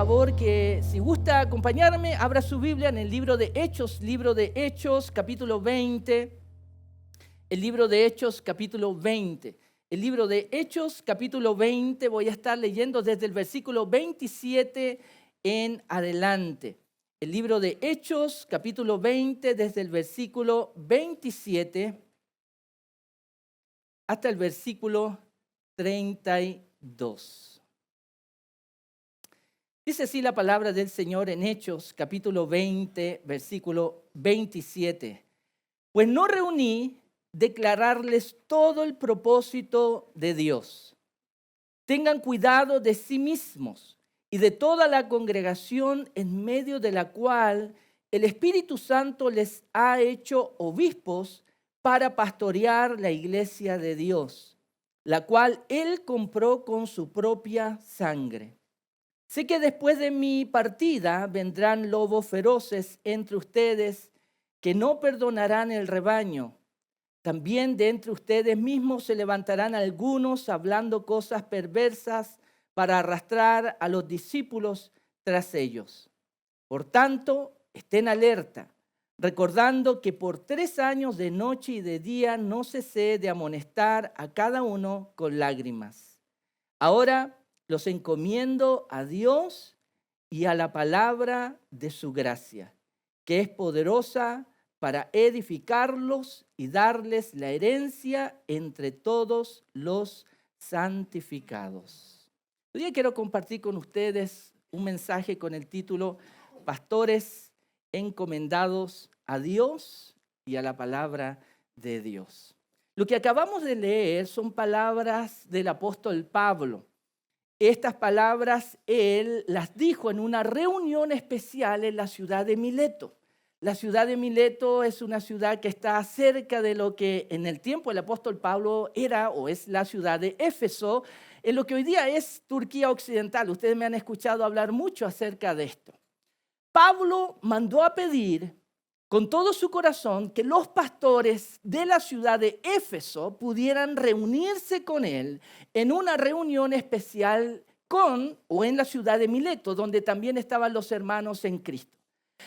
favor que si gusta acompañarme, abra su Biblia en el libro de Hechos, capítulo 20. El libro de Hechos, capítulo 20. El libro de Hechos, capítulo 20, voy a estar leyendo desde el versículo 27 en adelante. El libro de Hechos, capítulo 20, desde el versículo 27 hasta el versículo 32. Dice así la palabra del Señor en Hechos, capítulo 20, versículo 27. Pues no reuní declararles todo el propósito de Dios. Tengan cuidado de sí mismos y de toda la congregación en medio de la cual el Espíritu Santo les ha hecho obispos para pastorear la iglesia de Dios, la cual Él compró con su propia sangre. Sé que después de mi partida vendrán lobos feroces entre ustedes que no perdonarán el rebaño. También de entre ustedes mismos se levantarán algunos hablando cosas perversas para arrastrar a los discípulos tras ellos. Por tanto, estén alerta, recordando que por 3 años de noche y de día no cesé de amonestar a cada uno con lágrimas. Ahora los encomiendo a Dios y a la palabra de su gracia, que es poderosa para edificarlos y darles la herencia entre todos los santificados. Hoy día quiero compartir con ustedes un mensaje con el título Pastores encomendados a Dios y a la palabra de Dios. Lo que acabamos de leer son palabras del apóstol Pablo. Estas palabras él las dijo en una reunión especial en la ciudad de Mileto. La ciudad de Mileto es una ciudad que está cerca de lo que en el tiempo el apóstol Pablo era o es la ciudad de Éfeso, en lo que hoy día es Turquía Occidental. Ustedes me han escuchado hablar mucho acerca de esto. Pablo mandó a pedir con todo su corazón que los pastores de la ciudad de Éfeso pudieran reunirse con él en una reunión especial en la ciudad de Mileto, donde también estaban los hermanos en Cristo.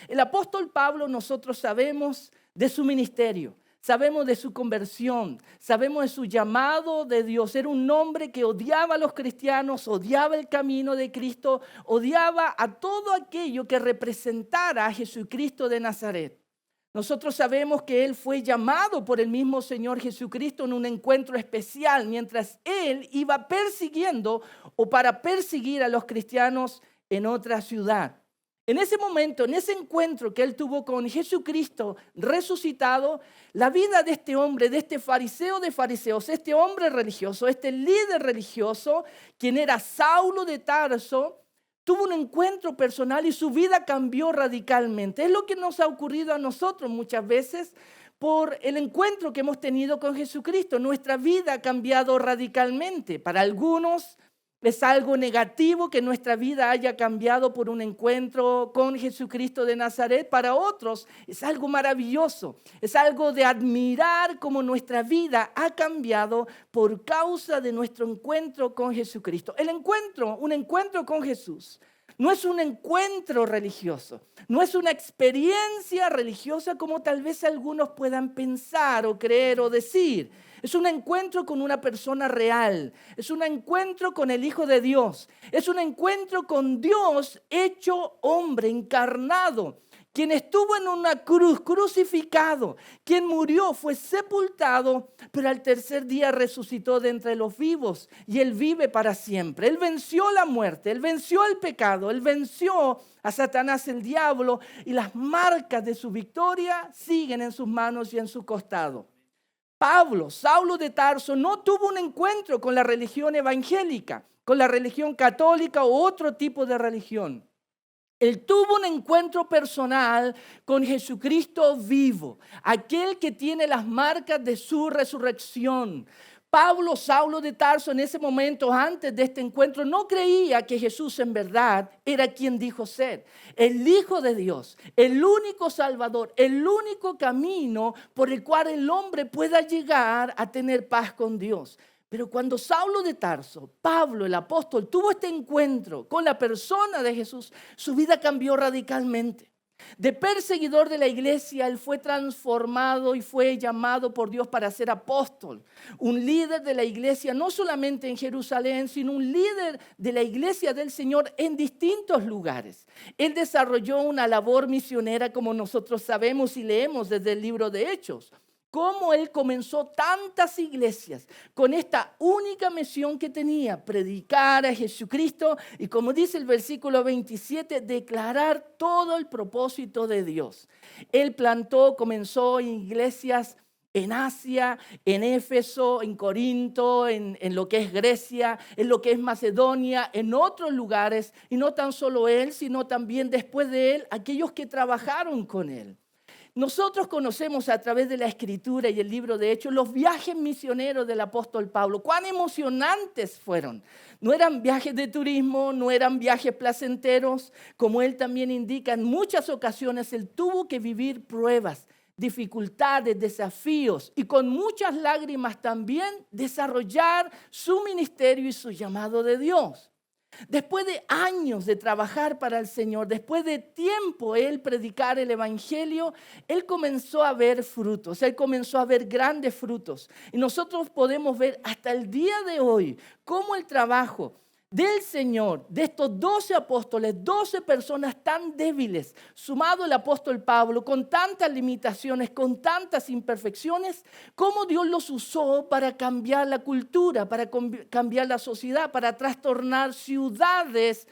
El apóstol Pablo, nosotros sabemos de su ministerio, sabemos de su conversión, sabemos de su llamado de Dios. Era un hombre que odiaba a los cristianos, odiaba el camino de Cristo, odiaba a todo aquello que representara a Jesucristo de Nazaret. Nosotros sabemos que él fue llamado por el mismo Señor Jesucristo en un encuentro especial mientras él iba persiguiendo o para perseguir a los cristianos en otra ciudad. En ese momento, en ese encuentro que él tuvo con Jesucristo resucitado, la vida de este hombre, de este fariseo de fariseos, este hombre religioso, este líder religioso, quien era Saulo de Tarso, tuvo un encuentro personal y su vida cambió radicalmente. Es lo que nos ha ocurrido a nosotros muchas veces por el encuentro que hemos tenido con Jesucristo. Nuestra vida ha cambiado radicalmente. Para algunos es algo negativo que nuestra vida haya cambiado por un encuentro con Jesucristo de Nazaret. Para otros es algo maravilloso. Es algo de admirar cómo nuestra vida ha cambiado por causa de nuestro encuentro con Jesucristo. Un encuentro con Jesús, no es un encuentro religioso, no es una experiencia religiosa como tal vez algunos puedan pensar o creer o decir. Es un encuentro con una persona real, es un encuentro con el Hijo de Dios, es un encuentro con Dios hecho hombre, encarnado, quien estuvo en una cruz, crucificado, quien murió, fue sepultado, pero al tercer día resucitó de entre los vivos y Él vive para siempre. Él venció la muerte, Él venció el pecado, Él venció a Satanás, el diablo, y las marcas de su victoria siguen en sus manos y en su costado. Pablo, Saulo de Tarso, no tuvo un encuentro con la religión evangélica, con la religión católica u otro tipo de religión. Él tuvo un encuentro personal con Jesucristo vivo, aquel que tiene las marcas de su resurrección. Pablo, Saulo de Tarso, en ese momento, antes de este encuentro, no creía que Jesús en verdad era quien dijo ser. El Hijo de Dios, el único Salvador, el único camino por el cual el hombre pueda llegar a tener paz con Dios. Pero cuando Saulo de Tarso, Pablo el apóstol, tuvo este encuentro con la persona de Jesús, su vida cambió radicalmente. De perseguidor de la iglesia, él fue transformado y fue llamado por Dios para ser apóstol. Un líder de la iglesia, no solamente en Jerusalén, sino un líder de la iglesia del Señor en distintos lugares. Él desarrolló una labor misionera, como nosotros sabemos y leemos desde el libro de Hechos. Cómo él comenzó tantas iglesias con esta única misión que tenía, predicar a Jesucristo y, como dice el versículo 27, declarar todo el propósito de Dios. Él comenzó iglesias en Asia, en Éfeso, en Corinto, en lo que es Grecia, en lo que es Macedonia, en otros lugares, y no tan solo él, sino también después de él, aquellos que trabajaron con él. Nosotros conocemos a través de la Escritura y el libro de Hechos los viajes misioneros del apóstol Pablo. ¡Cuán emocionantes fueron! No eran viajes de turismo, no eran viajes placenteros. Como él también indica, en muchas ocasiones él tuvo que vivir pruebas, dificultades, desafíos y con muchas lágrimas también desarrollar su ministerio y su llamado de Dios. Después de años de trabajar para el Señor, después de tiempo él predicar el evangelio, él comenzó a ver frutos, él comenzó a ver grandes frutos. Y nosotros podemos ver hasta el día de hoy cómo el trabajo del Señor, de estos 12 apóstoles, 12 personas tan débiles, sumado el apóstol Pablo, con tantas limitaciones, con tantas imperfecciones, cómo Dios los usó para cambiar la cultura, para cambiar la sociedad, para trastornar ciudades.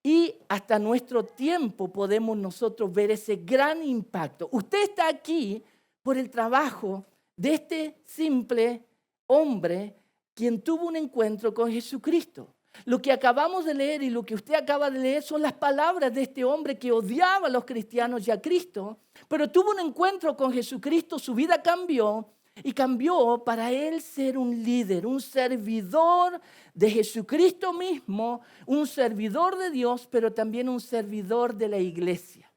Y hasta nuestro tiempo podemos nosotros ver ese gran impacto. Usted está aquí por el trabajo de este simple hombre quien tuvo un encuentro con Jesucristo. Lo que acabamos de leer y lo que usted acaba de leer son las palabras de este hombre que odiaba a los cristianos y a Cristo, pero tuvo un encuentro con Jesucristo, su vida cambió y cambió para él ser un líder, un servidor de Jesucristo mismo, un servidor de Dios, pero también un servidor de la iglesia.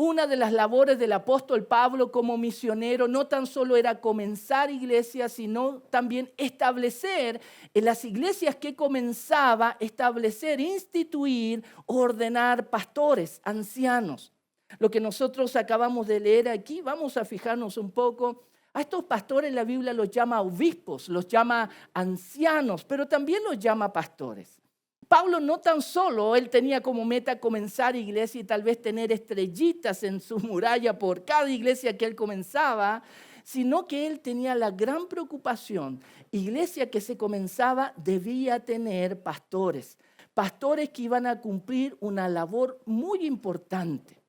Una de las labores del apóstol Pablo como misionero no tan solo era comenzar iglesias, sino también establecer en las iglesias que comenzaba, establecer, instituir, ordenar pastores, ancianos. Lo que nosotros acabamos de leer aquí, vamos a fijarnos un poco. A estos pastores la Biblia los llama obispos, los llama ancianos, pero también los llama pastores. Pablo no tan solo, él tenía como meta comenzar iglesia y tal vez tener estrellitas en su muralla por cada iglesia que él comenzaba, sino que él tenía la gran preocupación. Iglesia que se comenzaba debía tener pastores, pastores que iban a cumplir una labor muy importante.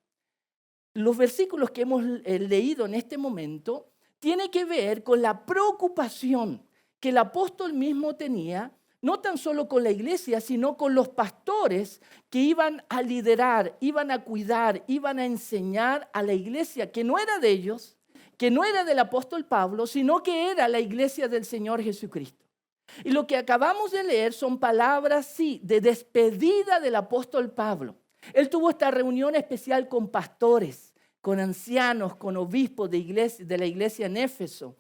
Los versículos que hemos leído en este momento tienen que ver con la preocupación que el apóstol mismo tenía, no tan solo con la iglesia, sino con los pastores que iban a liderar, iban a cuidar, iban a enseñar a la iglesia que no era de ellos, que no era del apóstol Pablo, sino que era la iglesia del Señor Jesucristo. Y lo que acabamos de leer son palabras, sí, de despedida del apóstol Pablo. Él tuvo esta reunión especial con pastores, con ancianos, con obispos de la iglesia en Éfeso.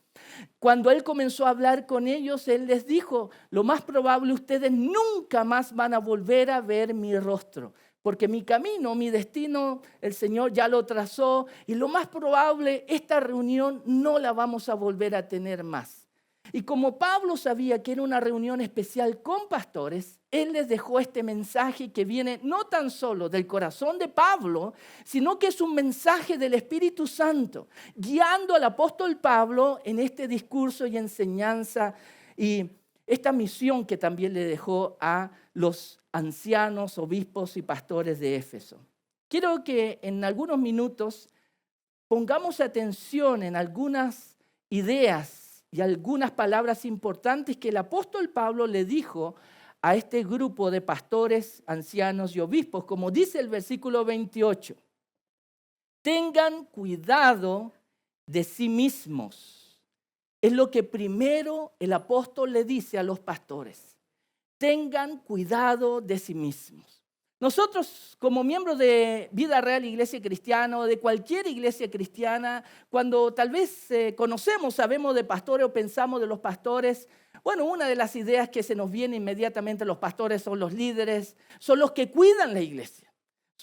Cuando él comenzó a hablar con ellos, él les dijo, lo más probable ustedes nunca más van a volver a ver mi rostro, porque mi camino, mi destino, el Señor ya lo trazó y lo más probable esta reunión no la vamos a volver a tener más. Y como Pablo sabía que era una reunión especial con pastores, él les dejó este mensaje que viene no tan solo del corazón de Pablo, sino que es un mensaje del Espíritu Santo, guiando al apóstol Pablo en este discurso y enseñanza y esta misión que también le dejó a los ancianos, obispos y pastores de Éfeso. Quiero que en algunos minutos pongamos atención en algunas ideas y algunas palabras importantes que el apóstol Pablo le dijo a este grupo de pastores, ancianos y obispos, como dice el versículo 28. Tengan cuidado de sí mismos. Es lo que primero el apóstol le dice a los pastores. Tengan cuidado de sí mismos. Nosotros, como miembros de Vida Real Iglesia Cristiana o de cualquier iglesia cristiana, cuando tal vez conocemos, sabemos de pastores o pensamos de los pastores, Bueno, una de las ideas que se nos viene inmediatamente: los pastores son los líderes, son los que cuidan la iglesia.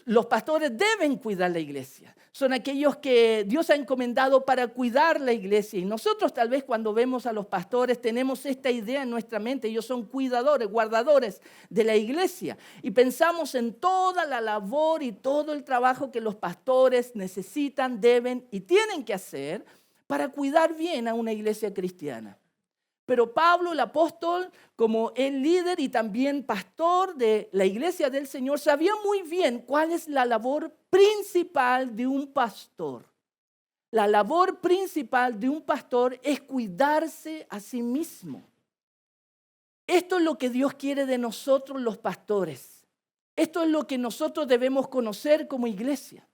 Los pastores deben cuidar la iglesia. Son aquellos que Dios ha encomendado para cuidar la iglesia. Y nosotros tal vez cuando vemos a los pastores tenemos esta idea en nuestra mente. Ellos son cuidadores, guardadores de la iglesia. Y pensamos en toda la labor y todo el trabajo que los pastores necesitan, deben y tienen que hacer para cuidar bien a una iglesia cristiana. Pero Pablo, el apóstol, como el líder y también pastor de la iglesia del Señor, sabía muy bien cuál es la labor principal de un pastor. La labor principal de un pastor es cuidarse a sí mismo. Esto es lo que Dios quiere de nosotros los pastores. Esto es lo que nosotros debemos conocer como iglesia.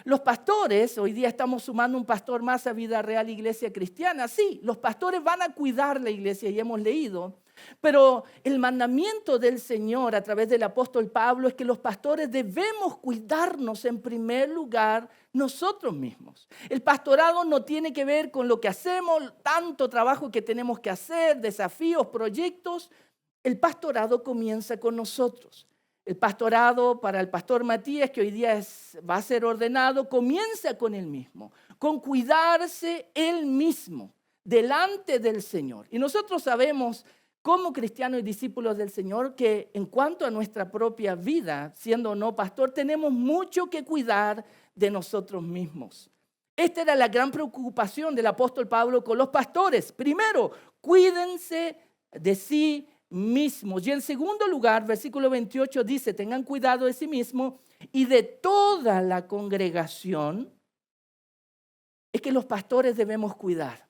Los pastores, hoy día estamos sumando un pastor más a Vida Real Iglesia Cristiana. Sí, los pastores van a cuidar la iglesia y hemos leído, pero el mandamiento del Señor a través del apóstol Pablo es que los pastores debemos cuidarnos en primer lugar nosotros mismos. El pastorado no tiene que ver con lo que hacemos, tanto trabajo que tenemos que hacer, desafíos, proyectos. El pastorado comienza con nosotros. El pastorado para el pastor Matías, que hoy día va a ser ordenado, comienza con él mismo, con cuidarse él mismo delante del Señor. Y nosotros sabemos, como cristianos y discípulos del Señor, que en cuanto a nuestra propia vida, siendo o no pastor, tenemos mucho que cuidar de nosotros mismos. Esta era la gran preocupación del apóstol Pablo con los pastores. Primero, cuídense de sí mismos. Y en segundo lugar, versículo 28 dice: tengan cuidado de sí mismos y de toda la congregación. Es que los pastores debemos cuidar.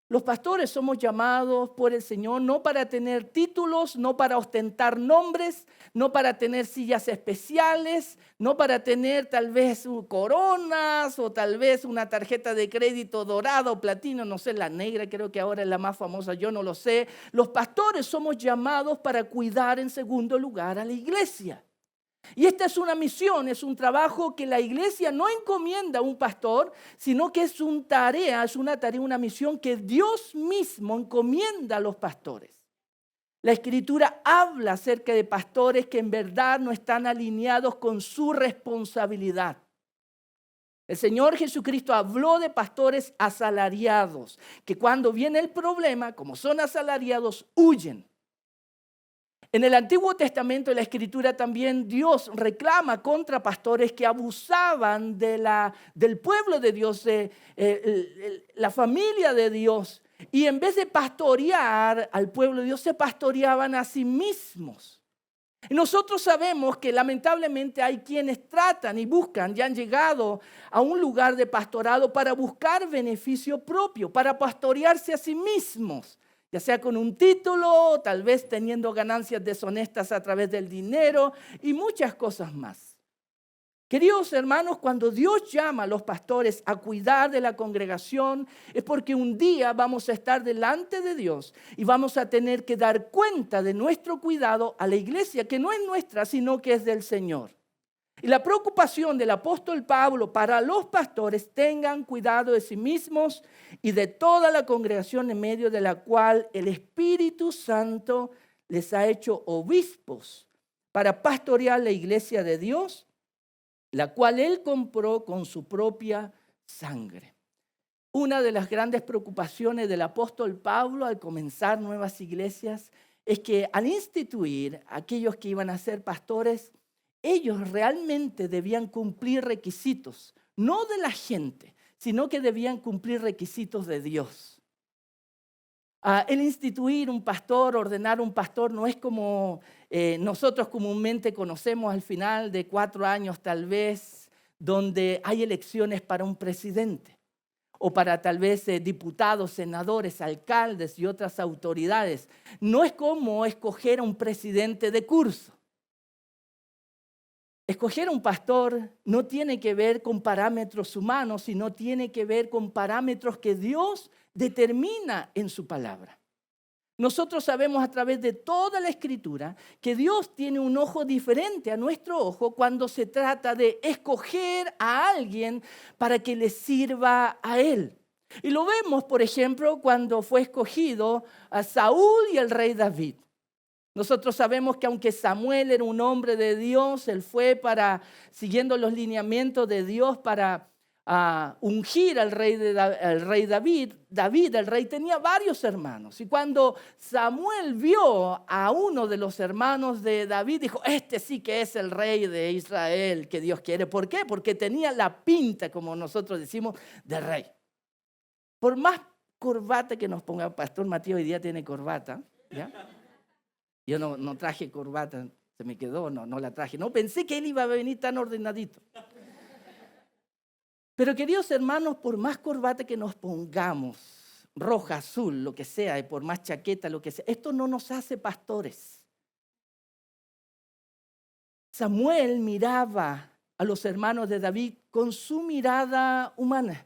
Los pastores somos llamados por el Señor no para tener títulos, no para ostentar nombres, no para tener sillas especiales, no para tener tal vez coronas o tal vez una tarjeta de crédito dorada o platino, no sé, la negra creo que ahora es la más famosa, yo no lo sé. Los pastores somos llamados para cuidar en segundo lugar a la iglesia. Y esta es una misión, es un trabajo que la iglesia no encomienda a un pastor, sino que es una tarea, una misión que Dios mismo encomienda a los pastores. La Escritura habla acerca de pastores que en verdad no están alineados con su responsabilidad. El Señor Jesucristo habló de pastores asalariados, que cuando viene el problema, como son asalariados, huyen. En el Antiguo Testamento, en la Escritura también, Dios reclama contra pastores que abusaban del pueblo de Dios, de la familia de Dios. Y en vez de pastorear al pueblo de Dios, se pastoreaban a sí mismos. Y nosotros sabemos que lamentablemente hay quienes tratan y buscan, ya han llegado a un lugar de pastorado para buscar beneficio propio, para pastorearse a sí mismos. Ya sea con un título, tal vez teniendo ganancias deshonestas a través del dinero y muchas cosas más. Queridos hermanos, cuando Dios llama a los pastores a cuidar de la congregación, es porque un día vamos a estar delante de Dios y vamos a tener que dar cuenta de nuestro cuidado a la iglesia, que no es nuestra, sino que es del Señor. Y la preocupación del apóstol Pablo para los pastores: tengan cuidado de sí mismos y de toda la congregación en medio de la cual el Espíritu Santo les ha hecho obispos para pastorear la iglesia de Dios, la cual él compró con su propia sangre. Una de las grandes preocupaciones del apóstol Pablo al comenzar nuevas iglesias es que al instituir a aquellos que iban a ser pastores, ellos realmente debían cumplir requisitos, no de la gente, sino que debían cumplir requisitos de Dios. El instituir un pastor, ordenar un pastor, no es como nosotros comúnmente conocemos al final de 4 años tal vez, donde hay elecciones para un presidente o para tal vez diputados, senadores, alcaldes y otras autoridades. No es como escoger a un presidente de curso. Escoger a un pastor no tiene que ver con parámetros humanos, sino tiene que ver con parámetros que Dios determina en su palabra. Nosotros sabemos a través de toda la Escritura que Dios tiene un ojo diferente a nuestro ojo cuando se trata de escoger a alguien para que le sirva a Él. Y lo vemos, por ejemplo, cuando fue escogido a Saúl y el rey David. Nosotros sabemos que aunque Samuel era un hombre de Dios, él fue siguiendo los lineamientos de Dios para ungir al rey David. David, el rey, tenía varios hermanos. Y cuando Samuel vio a uno de los hermanos de David, dijo, este sí que es el rey de Israel que Dios quiere. ¿Por qué? Porque tenía la pinta, como nosotros decimos, de rey. Por más corbata que nos ponga, Pastor Matías hoy día tiene corbata, ¿ya? Yo no traje corbata, se me quedó, no la traje. No pensé que él iba a venir tan ordenadito. Pero queridos hermanos, por más corbata que nos pongamos, roja, azul, lo que sea, y por más chaqueta, lo que sea, esto no nos hace pastores. Samuel miraba a los hermanos de David con su mirada humana.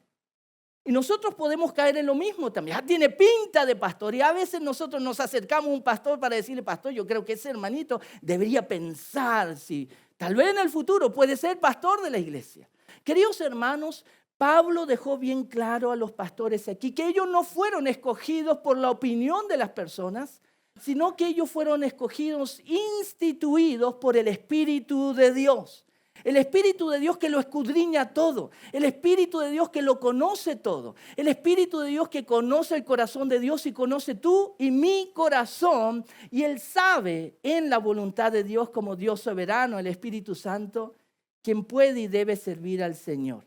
Y nosotros podemos caer en lo mismo también. Tiene pinta de pastor. Y a veces nosotros nos acercamos a un pastor para decirle, pastor, yo creo que ese hermanito debería pensar si tal vez en el futuro puede ser pastor de la iglesia. Queridos hermanos, Pablo dejó bien claro a los pastores aquí que ellos no fueron escogidos por la opinión de las personas, sino que ellos fueron escogidos, instituidos por el Espíritu de Dios. El Espíritu de Dios que lo escudriña todo. El Espíritu de Dios que lo conoce todo. El Espíritu de Dios que conoce el corazón de Dios y conoce tú y mi corazón. Y Él sabe en la voluntad de Dios como Dios soberano, el Espíritu Santo, quien puede y debe servir al Señor.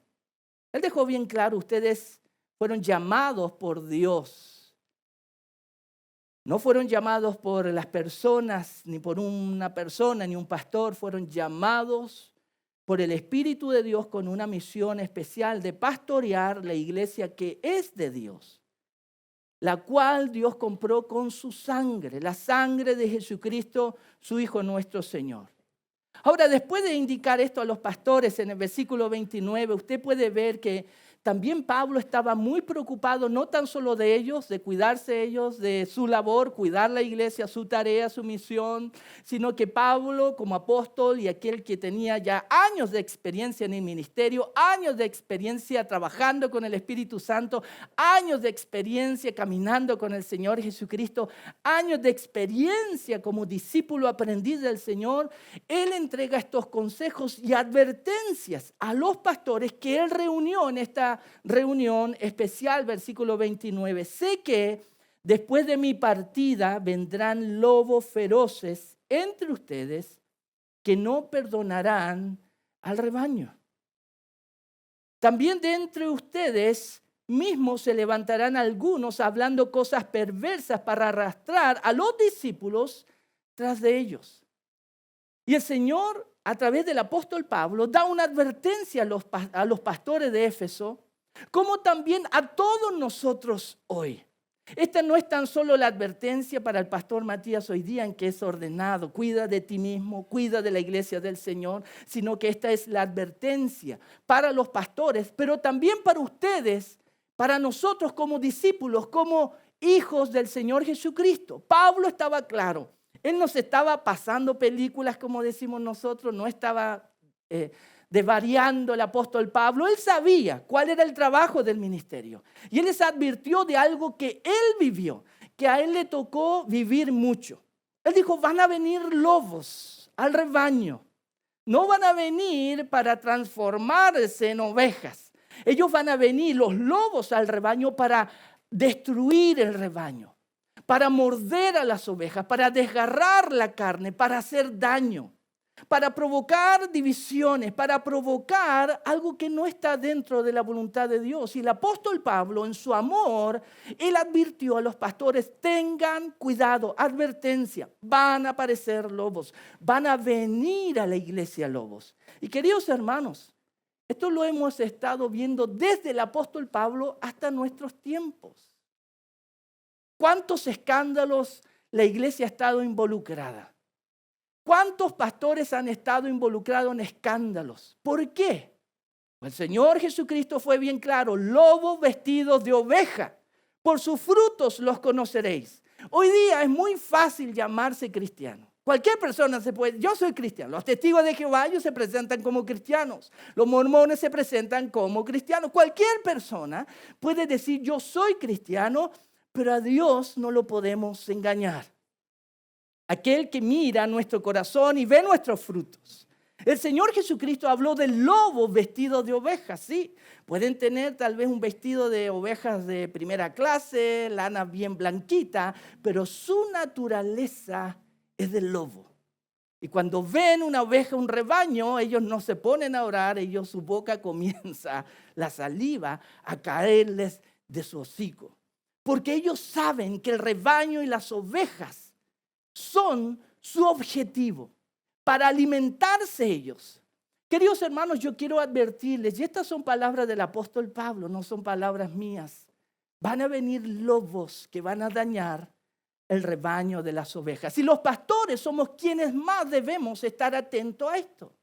Él dejó bien claro, ustedes fueron llamados por Dios. No fueron llamados por las personas, ni por una persona, ni un pastor. Fueron llamados por el Espíritu de Dios con una misión especial de pastorear la iglesia que es de Dios, la cual Dios compró con su sangre, la sangre de Jesucristo, su Hijo nuestro Señor. Ahora, después de indicar esto a los pastores en el versículo 29, usted puede ver que también Pablo estaba muy preocupado, no tan solo de ellos, de cuidarse ellos, de su labor, cuidar la iglesia, su tarea, su misión, sino que Pablo como apóstol y aquel que tenía ya años de experiencia en el ministerio, años de experiencia trabajando con el Espíritu Santo, años de experiencia caminando con el Señor Jesucristo, años de experiencia como discípulo aprendiz del Señor, él entrega estos consejos y advertencias a los pastores que él reunió en esta reunión especial, versículo 29. Sé que después de mi partida vendrán lobos feroces entre ustedes que no perdonarán al rebaño. También de entre ustedes mismos se levantarán algunos hablando cosas perversas para arrastrar a los discípulos tras de ellos. Y el Señor, a través del apóstol Pablo, da una advertencia a los pastores de Éfeso, como también a todos nosotros hoy. Esta no es tan solo la advertencia para el pastor Matías hoy día en que es ordenado, cuida de ti mismo, cuida de la iglesia del Señor, sino que esta es la advertencia para los pastores, pero también para ustedes, para nosotros como discípulos, como hijos del Señor Jesucristo. Pablo estaba claro. Él no se estaba pasando películas, como decimos nosotros, no estaba desvariando el apóstol Pablo. Él sabía cuál era el trabajo del ministerio. Y él les advirtió de algo que él vivió, que a él le tocó vivir mucho. Él dijo, van a venir lobos al rebaño. No van a venir para transformarse en ovejas. Ellos van a venir, los lobos, al rebaño para destruir el rebaño, para morder a las ovejas, para desgarrar la carne, para hacer daño, para provocar divisiones, para provocar algo que no está dentro de la voluntad de Dios. Y el apóstol Pablo, en su amor, él advirtió a los pastores, tengan cuidado, advertencia, van a aparecer lobos, van a venir a la iglesia lobos. Y queridos hermanos, esto lo hemos estado viendo desde el apóstol Pablo hasta nuestros tiempos. ¿Cuántos escándalos la iglesia ha estado involucrada? ¿Cuántos pastores han estado involucrados en escándalos? ¿Por qué? El Señor Jesucristo fue bien claro, lobos vestidos de oveja, por sus frutos los conoceréis. Hoy día es muy fácil llamarse cristiano. Cualquier persona se puede, yo soy cristiano. Los testigos de Jehová, ellos se presentan como cristianos. Los mormones se presentan como cristianos. Cualquier persona puede decir, yo soy cristiano, pero a Dios no lo podemos engañar. Aquel que mira nuestro corazón y ve nuestros frutos. El Señor Jesucristo habló del lobo vestido de ovejas, sí. Pueden tener tal vez un vestido de ovejas de primera clase, lana bien blanquita, pero su naturaleza es del lobo. Y cuando ven una oveja, un rebaño, ellos no se ponen a orar, ellos su boca comienza la saliva a caerles de su hocico. Porque ellos saben que el rebaño y las ovejas son su objetivo para alimentarse ellos. Queridos hermanos, yo quiero advertirles, y estas son palabras del apóstol Pablo, no son palabras mías. Van a venir lobos que van a dañar el rebaño de las ovejas. Y los pastores somos quienes más debemos estar atentos a esto.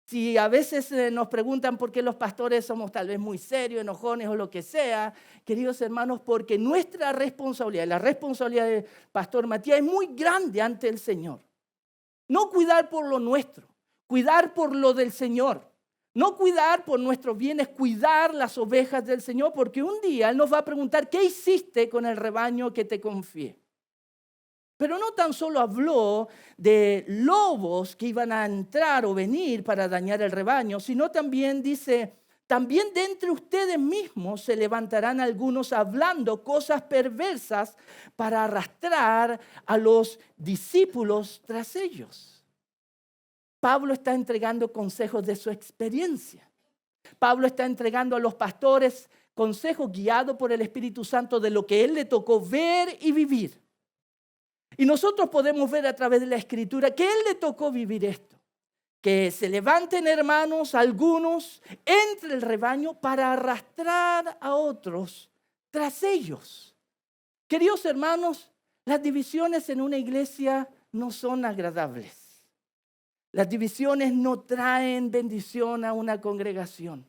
Si a veces nos preguntan por qué los pastores somos tal vez muy serios, enojones o lo que sea, queridos hermanos, porque nuestra responsabilidad, la responsabilidad del pastor Matías es muy grande ante el Señor. No cuidar por lo nuestro, cuidar por lo del Señor. No cuidar por nuestros bienes, cuidar las ovejas del Señor, porque un día Él nos va a preguntar, ¿qué hiciste con el rebaño que te confié? Pero no tan solo habló de lobos que iban a entrar o venir para dañar el rebaño, sino también dice, también de entre ustedes mismos se levantarán algunos hablando cosas perversas para arrastrar a los discípulos tras ellos. Pablo está entregando consejos de su experiencia. Pablo está entregando a los pastores consejos guiados por el Espíritu Santo de lo que él le tocó ver y vivir. Y nosotros podemos ver a través de la Escritura que él le tocó vivir esto. Que se levanten hermanos, algunos, entre el rebaño para arrastrar a otros tras ellos. Queridos hermanos, las divisiones en una iglesia no son agradables. Las divisiones no traen bendición a una congregación.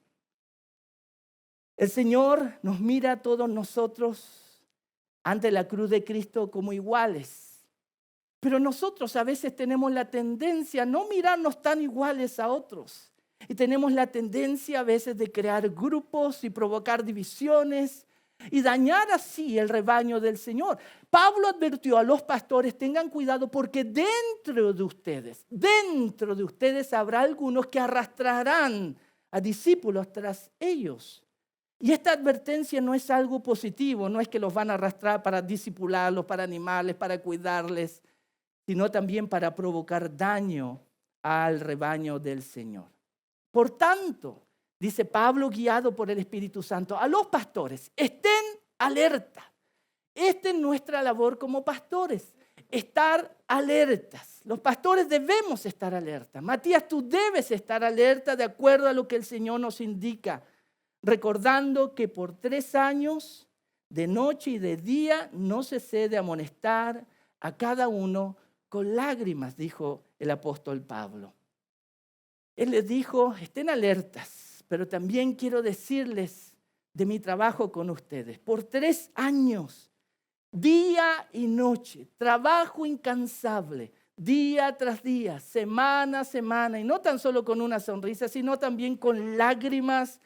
El Señor nos mira a todos nosotros ante la cruz de Cristo como iguales. Pero nosotros a veces tenemos la tendencia a no mirarnos tan iguales a otros. Y tenemos la tendencia a veces de crear grupos y provocar divisiones y dañar así el rebaño del Señor. Pablo advirtió a los pastores, tengan cuidado porque dentro de ustedes habrá algunos que arrastrarán a discípulos tras ellos. Y esta advertencia no es algo positivo, no es que los van a arrastrar para discipularlos, para animarles, para cuidarles, sino también para provocar daño al rebaño del Señor. Por tanto, dice Pablo, guiado por el Espíritu Santo, a los pastores, estén alerta. Esta es nuestra labor como pastores, estar alertas. Los pastores debemos estar alertas. Matías, tú debes estar alerta de acuerdo a lo que el Señor nos indica, recordando que por 3 años, de noche y de día, no cesé de amonestar a cada uno con lágrimas, dijo el apóstol Pablo. Él les dijo, estén alertas, pero también quiero decirles de mi trabajo con ustedes. Por 3 años, día y noche, trabajo incansable, día tras día, semana a semana, y no tan solo con una sonrisa, sino también con lágrimas.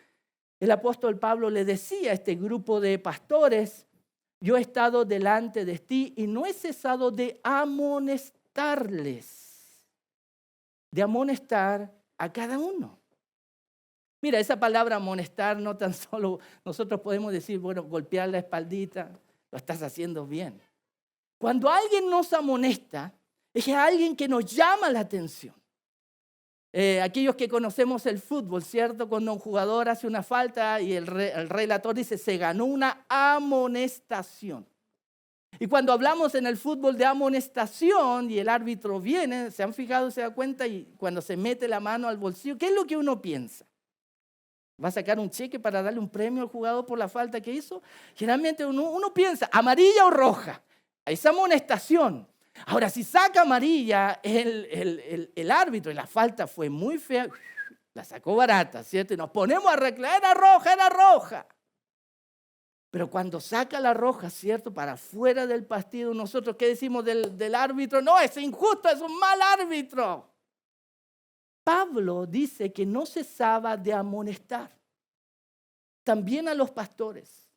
El apóstol Pablo le decía a este grupo de pastores, yo he estado delante de ti y no he cesado de amonestarles, de amonestar a cada uno. Mira, esa palabra amonestar no tan solo nosotros podemos decir, bueno, golpear la espaldita, lo estás haciendo bien. Cuando alguien nos amonesta, es alguien que nos llama la atención. Aquellos que conocemos el fútbol, ¿cierto? Cuando un jugador hace una falta y el relator dice, se ganó una amonestación. Y cuando hablamos en el fútbol de amonestación y el árbitro viene, ¿se han fijado, se da cuenta? Y cuando se mete la mano al bolsillo, ¿qué es lo que uno piensa? ¿Va a sacar un cheque para darle un premio al jugador por la falta que hizo? Generalmente uno piensa, ¿amarilla o roja? Esa amonestación. Ahora, si saca amarilla el árbitro y la falta fue muy fea, la sacó barata, ¿cierto? Y nos ponemos a reclamar, era roja. Pero cuando saca la roja, ¿cierto? Para fuera del partido, nosotros, ¿qué decimos del árbitro? No, es injusto, es un mal árbitro. Pablo dice que no cesaba de amonestar también a los pastores.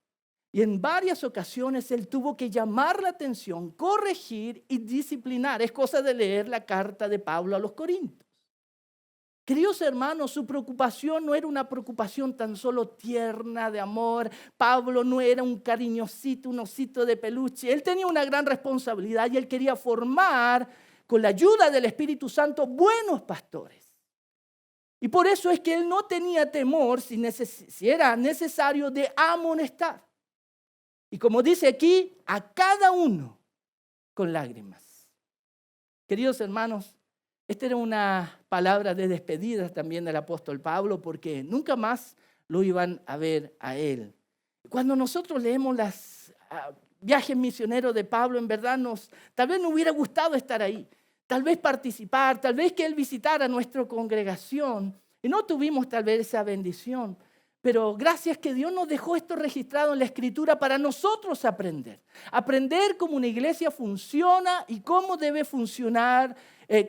Y en varias ocasiones él tuvo que llamar la atención, corregir y disciplinar. Es cosa de leer la carta de Pablo a los Corintios. Queridos hermanos, su preocupación no era una preocupación tan solo tierna de amor. Pablo no era un cariñosito, un osito de peluche. Él tenía una gran responsabilidad y él quería formar, con la ayuda del Espíritu Santo, buenos pastores. Y por eso es que él no tenía temor, si era necesario, de amonestar. Y como dice aquí, a cada uno con lágrimas. Queridos hermanos, esta era una palabra de despedida también del apóstol Pablo, porque nunca más lo iban a ver a él. Cuando nosotros leemos los viajes misioneros de Pablo, en verdad tal vez nos hubiera gustado estar ahí, tal vez participar, tal vez que él visitara nuestra congregación, y no tuvimos tal vez esa bendición. Pero gracias que Dios nos dejó esto registrado en la Escritura para nosotros aprender. Aprender cómo una iglesia funciona y cómo debe funcionar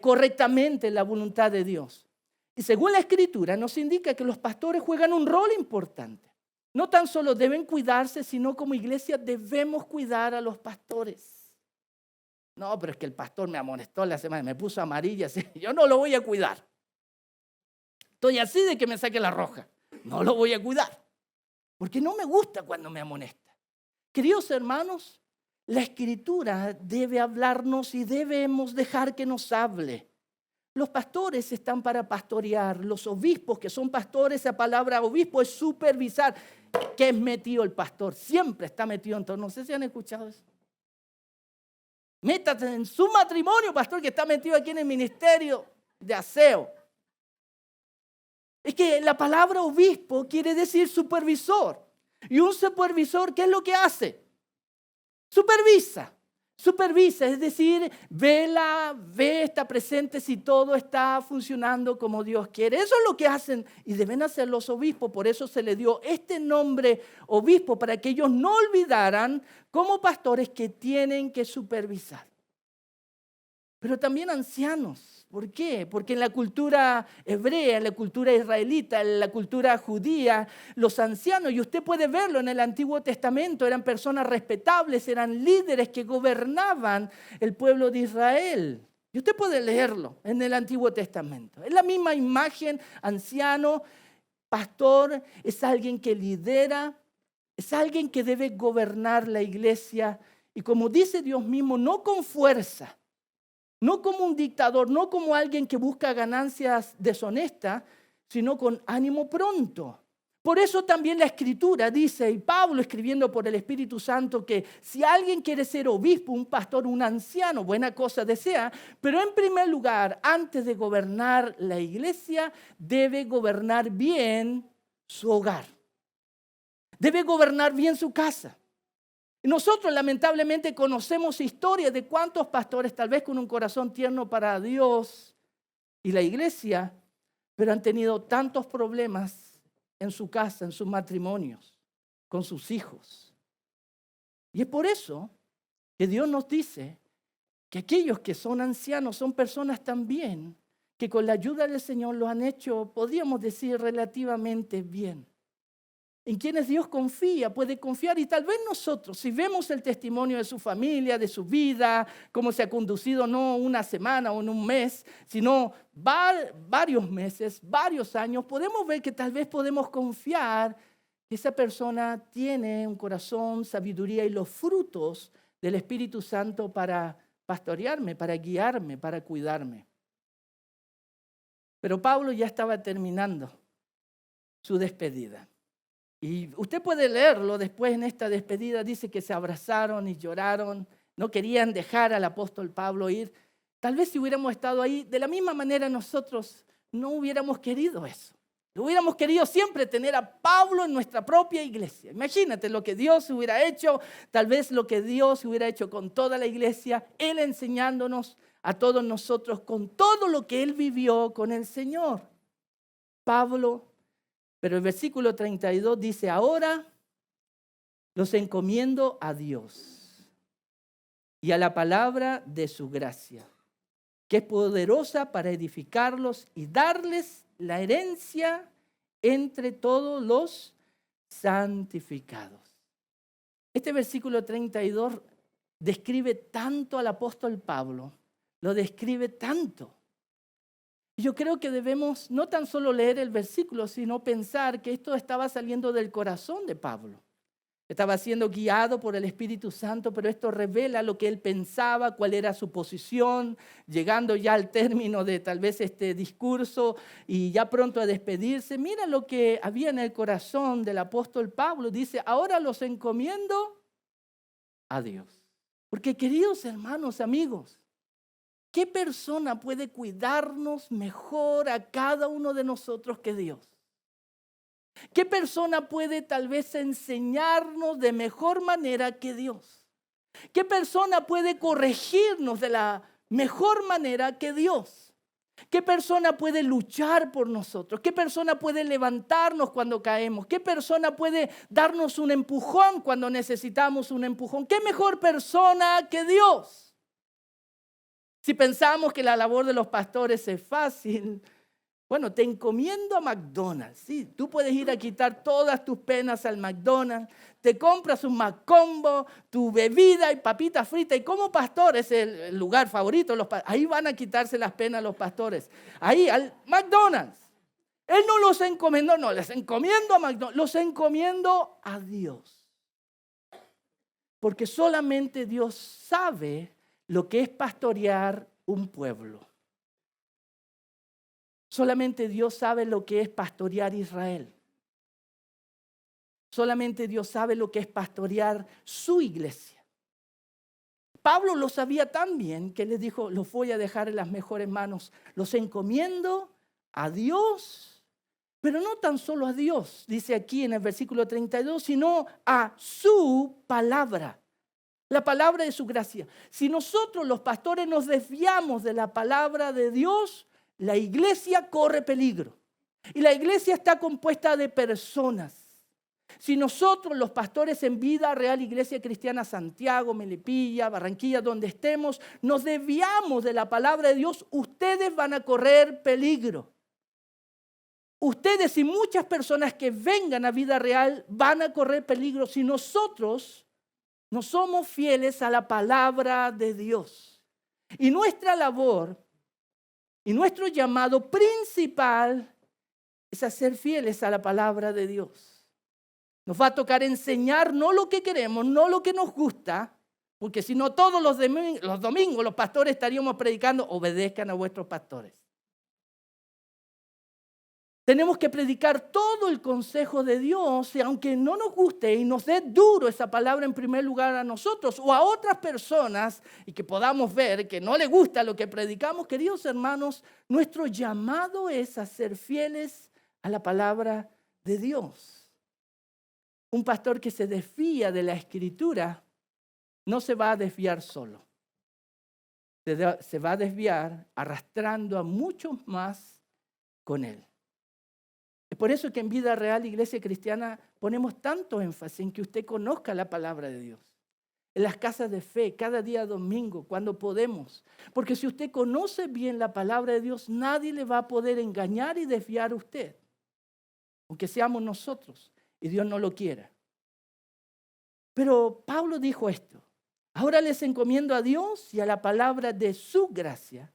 correctamente la voluntad de Dios. Y según la Escritura nos indica que los pastores juegan un rol importante. No tan solo deben cuidarse, sino como iglesia debemos cuidar a los pastores. No, pero es que el pastor me amonestó la semana, me puso amarilla, yo no lo voy a cuidar. Estoy así de que me saque la roja. No lo voy a cuidar, porque no me gusta cuando me amonesta. Queridos hermanos, la Escritura debe hablarnos y debemos dejar que nos hable. Los pastores están para pastorear. Los obispos, que son pastores, esa palabra obispo es supervisar. ¿Qué es metido el pastor? Siempre está metido en todo. No sé si han escuchado eso. Métate en su matrimonio, pastor, que está metido aquí en el ministerio de aseo. Es que la palabra obispo quiere decir supervisor. Y un supervisor, ¿qué es lo que hace? Supervisa. Supervisa, es decir, está presente si todo está funcionando como Dios quiere. Eso es lo que hacen y deben hacer los obispos. Por eso se le dio este nombre obispo, para que ellos no olvidaran como pastores que tienen que supervisar. Pero también ancianos. ¿Por qué? Porque en la cultura hebrea, en la cultura israelita, en la cultura judía, los ancianos, y usted puede verlo en el Antiguo Testamento, eran personas respetables, eran líderes que gobernaban el pueblo de Israel. Y usted puede leerlo en el Antiguo Testamento. Es la misma imagen, anciano, pastor, es alguien que lidera, es alguien que debe gobernar la iglesia. Y como dice Dios mismo, no con fuerza, no como un dictador, no como alguien que busca ganancias deshonestas, sino con ánimo pronto. Por eso también la Escritura dice, y Pablo escribiendo por el Espíritu Santo, que si alguien quiere ser obispo, un pastor, un anciano, buena cosa desea, pero en primer lugar, antes de gobernar la iglesia, debe gobernar bien su hogar. Debe gobernar bien su casa. Nosotros lamentablemente conocemos historias de cuántos pastores, tal vez con un corazón tierno para Dios y la iglesia, pero han tenido tantos problemas en su casa, en sus matrimonios, con sus hijos. Y es por eso que Dios nos dice que aquellos que son ancianos son personas también que con la ayuda del Señor lo han hecho, podríamos decir, relativamente bien. En quienes Dios confía, puede confiar, y tal vez nosotros, si vemos el testimonio de su familia, de su vida, cómo se ha conducido no una semana o en un mes, sino varios meses, varios años, podemos ver que tal vez podemos confiar que esa persona tiene un corazón, sabiduría y los frutos del Espíritu Santo para pastorearme, para guiarme, para cuidarme. Pero Pablo ya estaba terminando su despedida. Y usted puede leerlo después en esta despedida, dice que se abrazaron y lloraron, no querían dejar al apóstol Pablo ir. Tal vez si hubiéramos estado ahí, de la misma manera nosotros no hubiéramos querido eso. Hubiéramos querido siempre tener a Pablo en nuestra propia iglesia. Imagínate lo que Dios hubiera hecho, tal vez lo que Dios hubiera hecho con toda la iglesia, Él enseñándonos a todos nosotros con todo lo que Él vivió con el Señor. Pablo. Pero el versículo 32 dice, ahora los encomiendo a Dios y a la palabra de su gracia, que es poderosa para edificarlos y darles la herencia entre todos los santificados. Este versículo 32 describe tanto al apóstol Pablo, lo describe tanto. Yo creo que debemos no tan solo leer el versículo, sino pensar que esto estaba saliendo del corazón de Pablo. Estaba siendo guiado por el Espíritu Santo, pero esto revela lo que él pensaba, cuál era su posición, llegando ya al término de tal vez este discurso y ya pronto a despedirse. Mira lo que había en el corazón del apóstol Pablo. Dice, ahora los encomiendo a Dios. Porque queridos hermanos, amigos, ¿qué persona puede cuidarnos mejor a cada uno de nosotros que Dios? ¿Qué persona puede tal vez enseñarnos de mejor manera que Dios? ¿Qué persona puede corregirnos de la mejor manera que Dios? ¿Qué persona puede luchar por nosotros? ¿Qué persona puede levantarnos cuando caemos? ¿Qué persona puede darnos un empujón cuando necesitamos un empujón? ¿Qué mejor persona que Dios? Si pensamos que la labor de los pastores es fácil, bueno, te encomiendo a McDonald's. ¿Sí? Tú puedes ir a quitar todas tus penas al McDonald's, te compras un McCombo, tu bebida y papitas fritas. Y como pastor es el lugar favorito. Ahí van a quitarse las penas los pastores. Ahí, al McDonald's. Él no los encomendó, no, les encomiendo a McDonald's. Los encomiendo a Dios. Porque solamente Dios sabe lo que es pastorear un pueblo. Solamente Dios sabe lo que es pastorear Israel. Solamente Dios sabe lo que es pastorear su iglesia. Pablo lo sabía tan bien que les dijo, los voy a dejar en las mejores manos. Los encomiendo a Dios, pero no tan solo a Dios, dice aquí en el versículo 32, sino a su palabra. La palabra de su gracia. Si nosotros los pastores nos desviamos de la palabra de Dios, la iglesia corre peligro. Y la iglesia está compuesta de personas. Si nosotros los pastores en Vida Real Iglesia Cristiana Santiago, Melipilla, Barranquilla, donde estemos, nos desviamos de la palabra de Dios, ustedes van a correr peligro. Ustedes y muchas personas que vengan a Vida Real van a correr peligro si nosotros no somos fieles a la palabra de Dios. Y nuestra labor y nuestro llamado principal es a ser fieles a la palabra de Dios. Nos va a tocar enseñar no lo que queremos, no lo que nos gusta, porque si no todos los domingos los pastores estaríamos predicando, obedezcan a vuestros pastores. Tenemos que predicar todo el consejo de Dios y aunque no nos guste y nos dé duro esa palabra en primer lugar a nosotros o a otras personas y que podamos ver que no les gusta lo que predicamos, queridos hermanos, nuestro llamado es a ser fieles a la palabra de Dios. Un pastor que se desvía de la Escritura no se va a desviar solo. Se va a desviar arrastrando a muchos más con él. Es por eso que en Vida Real Iglesia Cristiana ponemos tanto énfasis en que usted conozca la palabra de Dios. En las casas de fe, cada día domingo, cuando podemos. Porque si usted conoce bien la palabra de Dios, nadie le va a poder engañar y desviar a usted. Aunque seamos nosotros y Dios no lo quiera. Pero Pablo dijo esto. Ahora les encomiendo a Dios y a la palabra de su gracia,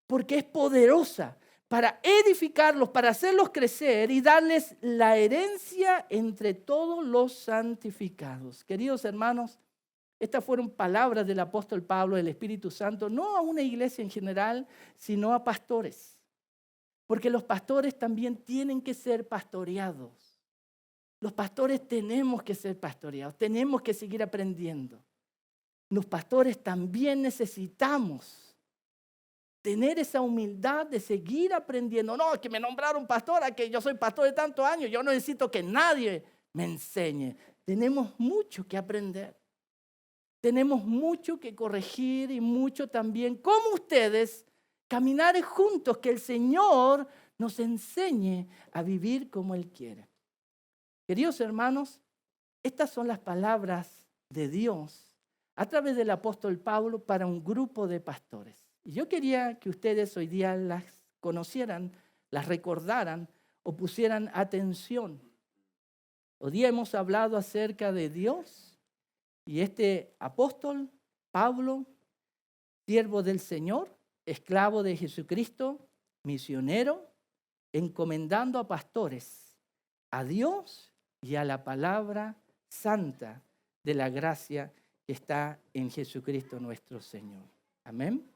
porque es poderosa para edificarlos, para hacerlos crecer y darles la herencia entre todos los santificados. Queridos hermanos, estas fueron palabras del apóstol Pablo, del Espíritu Santo, no a una iglesia en general, sino a pastores. Porque los pastores también tienen que ser pastoreados. Los pastores tenemos que ser pastoreados, tenemos que seguir aprendiendo. Los pastores también necesitamos tener esa humildad de seguir aprendiendo. No, es que me nombraron pastora, que yo soy pastor de tantos años, yo no necesito que nadie me enseñe. Tenemos mucho que aprender. Tenemos mucho que corregir y mucho también, como ustedes, caminar juntos, que el Señor nos enseñe a vivir como Él quiere. Queridos hermanos, Estas son las palabras de Dios a través del apóstol Pablo para un grupo de pastores. Y yo quería que ustedes hoy día las conocieran, las recordaran o pusieran atención. Hoy día hemos hablado acerca de Dios y este apóstol, Pablo, siervo del Señor, esclavo de Jesucristo, misionero, encomendando a pastores, a Dios y a la palabra santa de la gracia que está en Jesucristo nuestro Señor. Amén.